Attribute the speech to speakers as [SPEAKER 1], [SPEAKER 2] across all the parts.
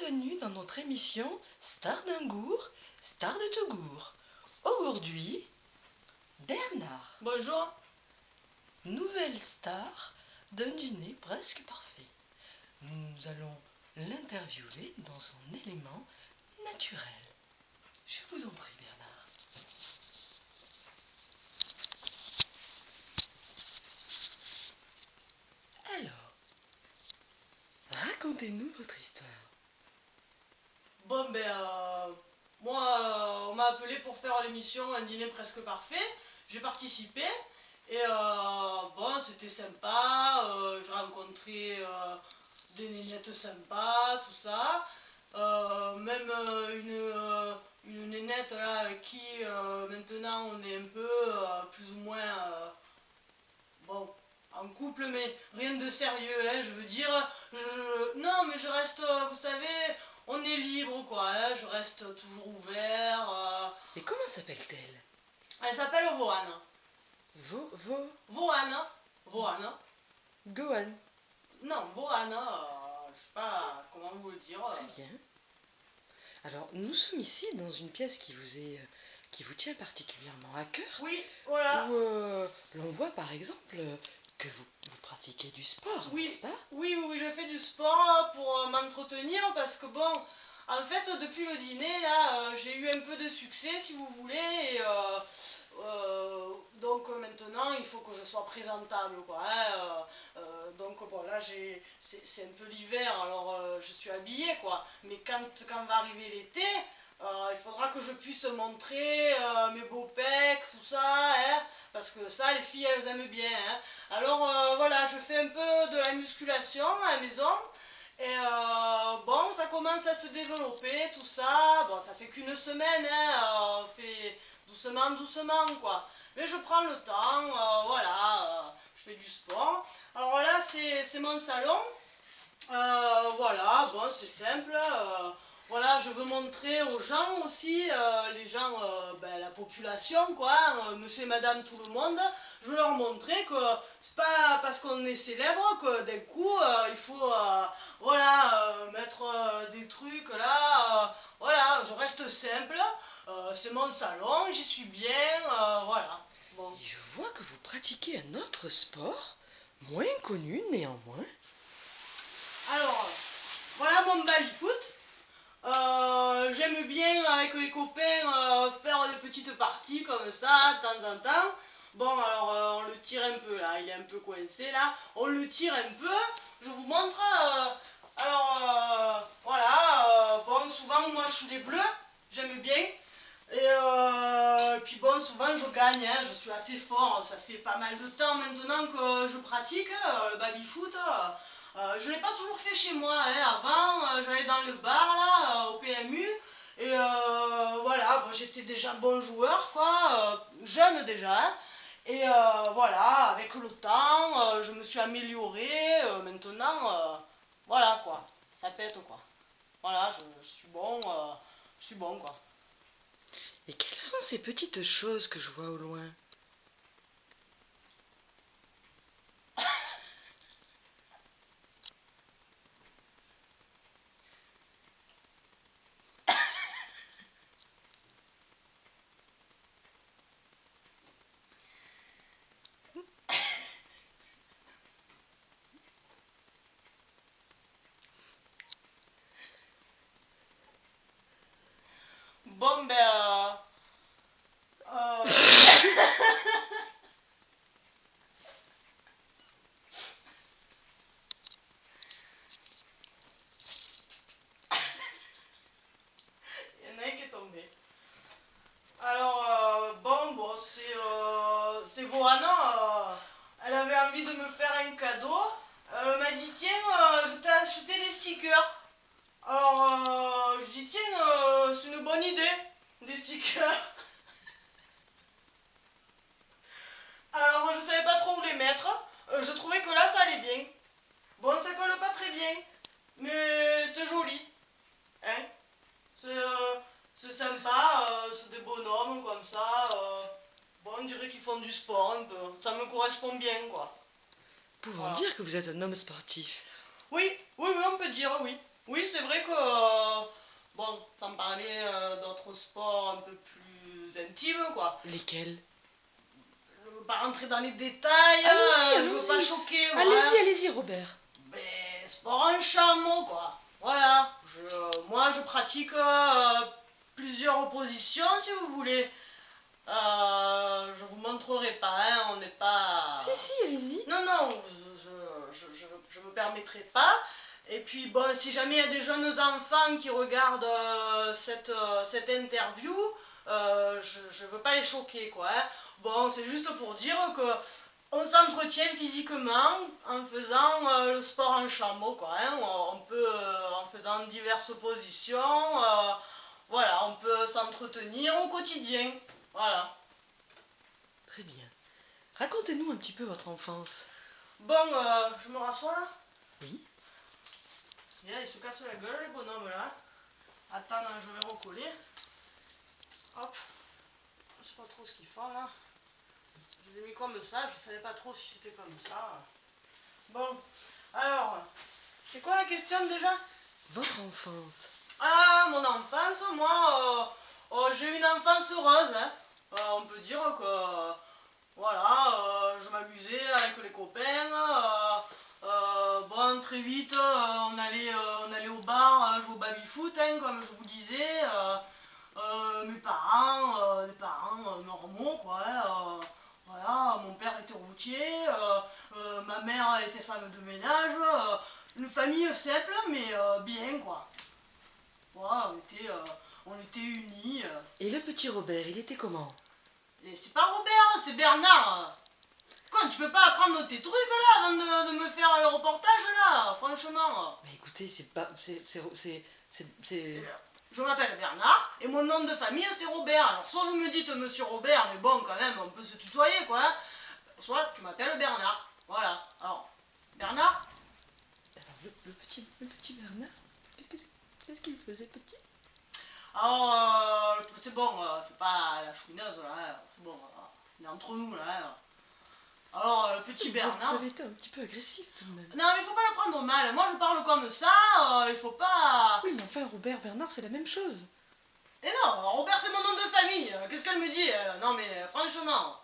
[SPEAKER 1] Bienvenue dans notre émission Star d'Angour, Star de Togour. Aujourd'hui, Bernard.
[SPEAKER 2] Bonjour.
[SPEAKER 1] Nouvelle star d'un dîner presque parfait. Nous allons l'interviewer dans son élément naturel. Je vous en prie, Bernard. Alors, racontez-nous votre histoire.
[SPEAKER 2] Bon moi on m'a appelé pour faire l'émission Un dîner presque parfait. J'ai participé et bon c'était sympa. J'ai rencontré des nénettes sympas, tout ça. Même une nénette là avec qui maintenant on est un peu plus ou moins bon en couple, mais rien de sérieux, hein, je veux dire, non mais je reste, vous savez, on est libre quoi, hein, je reste toujours ouvert.
[SPEAKER 1] Et comment s'appelle-t-elle?
[SPEAKER 2] Elle s'appelle Vohan. Vohan. Vohan.
[SPEAKER 1] Gohan.
[SPEAKER 2] Non, Vohan, je sais pas comment vous le dire.
[SPEAKER 1] Très bien. Alors, nous sommes ici dans une pièce qui vous tient particulièrement à cœur.
[SPEAKER 2] Oui, voilà.
[SPEAKER 1] Où l'on voit par exemple que vous pratiquez du sport,
[SPEAKER 2] oui,
[SPEAKER 1] n'est-ce pas?
[SPEAKER 2] Oui, je fais du sport pour m'entretenir parce que bon, en fait, depuis le dîner, là, j'ai eu un peu de succès, si vous voulez, et donc maintenant, il faut que je sois présentable, quoi, hein, donc bon, là, c'est un peu l'hiver, alors je suis habillée, quoi, mais quand va arriver l'été, il faudra que je puisse montrer mes beaux pecs, tout ça, hein, parce que ça, les filles, elles aiment bien, hein. Alors voilà, je fais un peu de la musculation à la maison. Et bon, ça commence à se développer, tout ça. Bon, ça fait qu'une semaine, hein, on fait doucement, quoi. Mais je prends le temps, voilà, je fais du sport. Alors là, c'est mon salon. Voilà, bon, c'est simple. Voilà, je veux montrer aux gens aussi, les gens, la population, quoi, monsieur et madame, tout le monde, je veux leur montrer que c'est pas parce qu'on est célèbre que d'un coup, il faut, voilà, mettre des trucs là, voilà, je reste simple, c'est mon salon, j'y suis bien, voilà. Bon.
[SPEAKER 1] Et je vois que vous pratiquez un autre sport, moins connu néanmoins.
[SPEAKER 2] Alors, voilà mon baby-foot. J'aime bien avec les copains faire des petites parties comme ça, de temps en temps. Bon, alors on le tire un peu là, il est un peu coincé là. On le tire un peu, je vous montre. Voilà, bon, souvent moi je suis les bleus, j'aime bien. Et puis bon, souvent je gagne, hein, je suis assez fort, ça fait pas mal de temps maintenant que je pratique le baby-foot. Je ne l'ai pas toujours fait chez moi, hein. Avant j'allais dans le bar là, au PMU, et voilà, bon, j'étais déjà bon joueur, quoi, jeune déjà, hein. Et voilà, avec le temps, je me suis amélioré, maintenant, voilà quoi, ça pète quoi. Voilà, je suis bon quoi.
[SPEAKER 1] Et quelles sont ces petites choses que je vois au loin?
[SPEAKER 2] Bon il y en a un qui est tombé. Alors, bon, c'est Vohana, elle avait envie de me faire un cadeau. Elle m'a dit, tiens, je t'ai acheté des stickers. Alors, je dis, tiens, c'est une bonne idée, des stickers. Alors, je savais pas trop où les mettre. Je trouvais que là, ça allait bien. Bon, ça colle pas très bien, mais c'est joli. Hein? C'est sympa, c'est des bonhommes comme ça. Bon, on dirait qu'ils font du sport un peu. Ça me correspond bien, quoi.
[SPEAKER 1] Pouvons
[SPEAKER 2] Voilà.
[SPEAKER 1] dire que vous êtes un homme sportif.
[SPEAKER 2] Oui, on peut dire, oui. Oui, c'est vrai que, bon, sans parler d'autres sports un peu plus intimes, quoi.
[SPEAKER 1] Lesquels?
[SPEAKER 2] Je veux pas rentrer dans les détails,
[SPEAKER 1] Allons-y,
[SPEAKER 2] je veux pas
[SPEAKER 1] allons-y.
[SPEAKER 2] choquer, moi.
[SPEAKER 1] Allez-y, allez-y, Robert.
[SPEAKER 2] Mais sport en chameau, quoi. Voilà. Moi, je pratique plusieurs positions, si vous voulez. Je vous montrerai pas, hein, on n'est pas...
[SPEAKER 1] Si, si, allez-y.
[SPEAKER 2] Non, non, je me permettrai pas. Et puis, bon, si jamais il y a des jeunes enfants qui regardent cette interview, je veux pas les choquer, quoi. Hein. Bon, c'est juste pour dire que on s'entretient physiquement en faisant le sport en chameau, quoi. Hein. On peut, en faisant diverses positions, voilà, on peut s'entretenir au quotidien. Voilà.
[SPEAKER 1] Très bien. Racontez-nous un petit peu votre enfance.
[SPEAKER 2] Bon, je me rassois là.
[SPEAKER 1] Oui.
[SPEAKER 2] Bien, ils se cassent la gueule, les bonhommes là. Attends, je vais recoller. Hop. Je sais pas trop ce qu'ils font là. Je les ai mis comme ça, je savais pas trop si c'était comme ça. Bon, alors, c'est quoi la question déjà?
[SPEAKER 1] Votre enfance.
[SPEAKER 2] Ah, mon enfance, moi, j'ai eu une enfance heureuse. Hein. On peut dire que, voilà, je m'amusais avec les copains. Bon, très vite, on allait au bar, jouer au baby-foot, hein, comme je vous disais. Mes parents, des parents normaux, quoi. Hein, voilà, mon père était routier, ma mère elle était femme de ménage. Une famille simple, mais bien, quoi. Voilà, on était unis.
[SPEAKER 1] Et le petit Robert, il était comment?
[SPEAKER 2] Et c'est pas Robert, c'est Bernard. Quoi, tu peux pas apprendre tes trucs là avant de me faire le reportage là, franchement.
[SPEAKER 1] Bah écoutez, c'est pas... C'est...
[SPEAKER 2] Je m'appelle Bernard et mon nom de famille c'est Robert. Alors soit vous me dites monsieur Robert, mais bon quand même on peut se tutoyer quoi. Hein. Soit tu m'appelles Bernard. Voilà. Alors, Bernard.
[SPEAKER 1] Alors, le petit Bernard, qu'est-ce qu'il faisait petit?
[SPEAKER 2] Alors, c'est bon, fais pas la chouineuse là, hein. C'est bon, on est entre nous là. Hein. Alors, le petit Bernard.
[SPEAKER 1] Vous avez été un petit peu agressif tout de même.
[SPEAKER 2] Non, mais il faut pas le prendre mal. Moi, je parle comme ça, il faut pas.
[SPEAKER 1] Oui, mais enfin, Robert, Bernard, c'est la même chose.
[SPEAKER 2] Et non, Robert, c'est mon nom de famille. Qu'est-ce qu'elle me dit, elle? Non, mais franchement.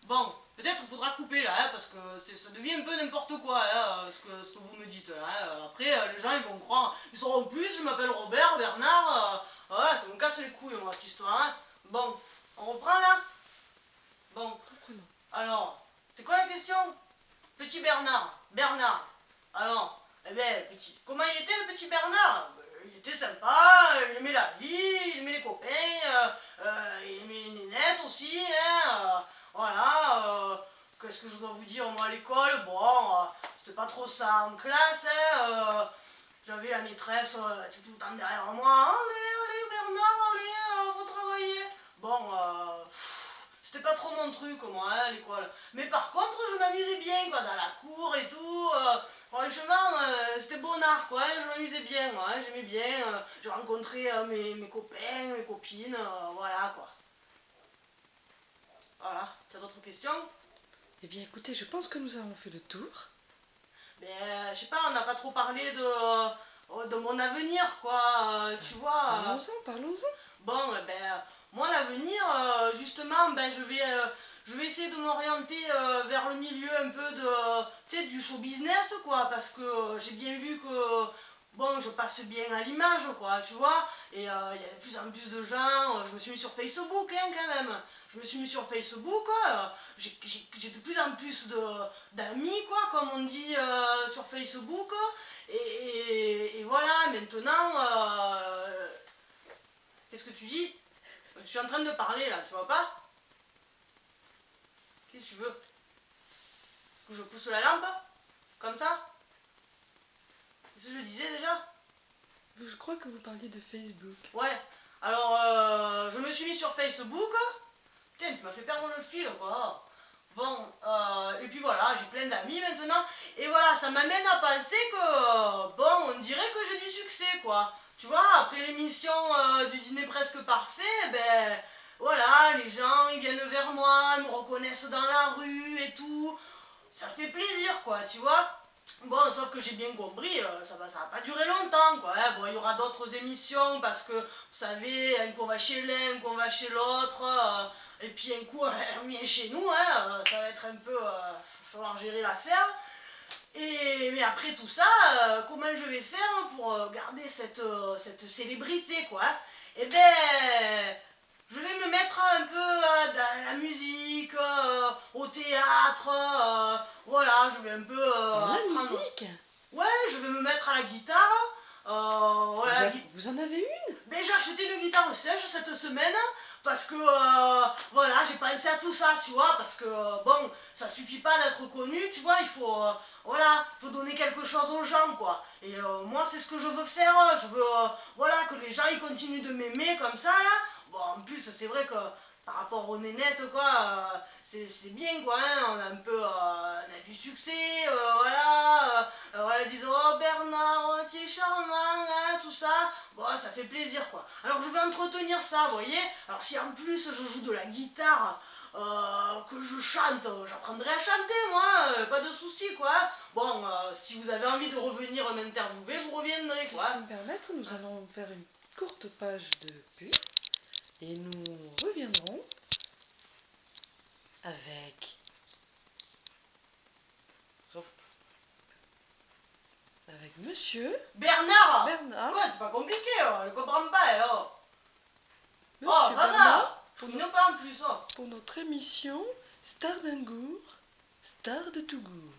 [SPEAKER 2] Bon, peut-être il faudra couper là, hein, parce que ça devient un peu n'importe quoi, hein, ce que vous me dites là. Hein. Après, les gens, ils vont croire. Ils sauront plus, je m'appelle Robert, Bernard. Voilà, ça me casse les couilles, moi, cette histoire. Hein. Bon, on reprend là. Bon,
[SPEAKER 1] Comprenons.
[SPEAKER 2] alors, c'est quoi la question? Petit Bernard. Bernard. Alors, eh bien, comment il était le petit Bernard? Il était sympa, il aimait la vie, il aimait les copains, il aimait les nénettes aussi, hein, voilà. Qu'est-ce que je dois vous dire, moi, à l'école? Bon, c'était pas trop ça en classe, hein, j'avais la maîtresse, elle était tout le temps derrière moi. Allez, Bernard, allez, faut travailler. Bon, c'était pas trop mon truc, moi, hein, l'école. Mais par contre, je m'amusais bien, quoi, dans la cour et tout. Franchement, c'était bon art, quoi. Hein, je m'amusais bien, moi. Hein, j'aimais bien. Je rencontrais mes copains, mes copines, voilà, quoi. Voilà. C'est d'autres questions?
[SPEAKER 1] Eh bien, écoutez, je pense que nous avons fait le tour.
[SPEAKER 2] Mais, je sais pas, on n'a pas trop parlé de mon avenir, quoi. Tu vois.
[SPEAKER 1] Parlons-en, parlons-en.
[SPEAKER 2] Bon, ben, moi, l'avenir, justement, ben, je vais essayer de m'orienter vers le milieu un peu tu sais, du show business, quoi, parce que j'ai bien vu que, bon, je passe bien à l'image, quoi, tu vois, et il y a de plus en plus de gens, je me suis mis sur Facebook, hein, quand même, je me suis mis sur Facebook, j'ai de plus en plus d'amis, quoi, comme on dit sur Facebook, et voilà, maintenant, qu'est-ce que tu dis? Je suis en train de parler là, tu vois pas? Qu'est-ce que tu veux? Que je pousse la lampe? Comme ça? Qu'est-ce que je disais déjà?
[SPEAKER 1] Je crois que vous parliez de Facebook.
[SPEAKER 2] Ouais. Alors, je me suis mis sur Facebook. Putain, tu m'as fait perdre le fil, quoi. Bon, et puis voilà, j'ai plein d'amis maintenant. Et voilà, ça m'amène à penser que, bon, on dirait que j'ai du succès, quoi. Tu vois, après l'émission du dîner presque parfait, ben, voilà, les gens, ils viennent vers moi, ils me reconnaissent dans la rue et tout. Ça fait plaisir, quoi, tu vois. Bon, sauf que j'ai bien compris, ça va pas durer longtemps, quoi. Hein. Bon, il y aura d'autres émissions parce que, vous savez, un coup on va chez l'un, un coup on va chez l'autre, et puis un coup on vient chez nous, hein, ça va être un peu, falloir gérer l'affaire. Mais après tout ça, comment je vais faire pour garder cette célébrité, quoi. Hein. Eh ben, je vais me mettre un peu dans la musique, au théâtre, voilà, je vais un peu
[SPEAKER 1] Dans la
[SPEAKER 2] apprendre.
[SPEAKER 1] musique?
[SPEAKER 2] Ouais, je vais me mettre à la guitare. Voilà,
[SPEAKER 1] Vous en avez une?
[SPEAKER 2] ben, j'ai acheté une guitare sèche cette semaine parce que voilà, j'ai pensé à tout ça, tu vois, parce que bon, ça suffit pas d'être connu, tu vois, il faut voilà, il faut donner quelque chose aux gens, quoi. Et moi, c'est ce que je veux faire, je veux voilà, que les gens ils continuent de m'aimer comme ça là. Bon, en plus, c'est vrai que par rapport aux nénettes, quoi, c'est bien, quoi, hein, on a un peu on a du succès, voilà, voilà, ils disent oh Bernard, oh, tu es charmant, hein, tout ça. Bon, ça fait plaisir, quoi. Alors, je vais entretenir ça, vous voyez. Alors, si en plus je joue de la guitare, que je chante, j'apprendrai à chanter, moi, pas de soucis, quoi. Bon, si vous avez envie de revenir m'interviewer, vous reviendrez,
[SPEAKER 1] Si
[SPEAKER 2] quoi.
[SPEAKER 1] je peux me permettre, nous allons faire une courte page de pub et nous reviendrons avec Monsieur
[SPEAKER 2] Bernard.
[SPEAKER 1] Bernard.
[SPEAKER 2] Quoi, c'est pas compliqué, je comprends pas, alors.
[SPEAKER 1] Monsieur
[SPEAKER 2] Oh, ça
[SPEAKER 1] Bernard
[SPEAKER 2] va. Fouine pas en plus, oh.
[SPEAKER 1] pour notre émission Star d'Angour, Star de Tougour.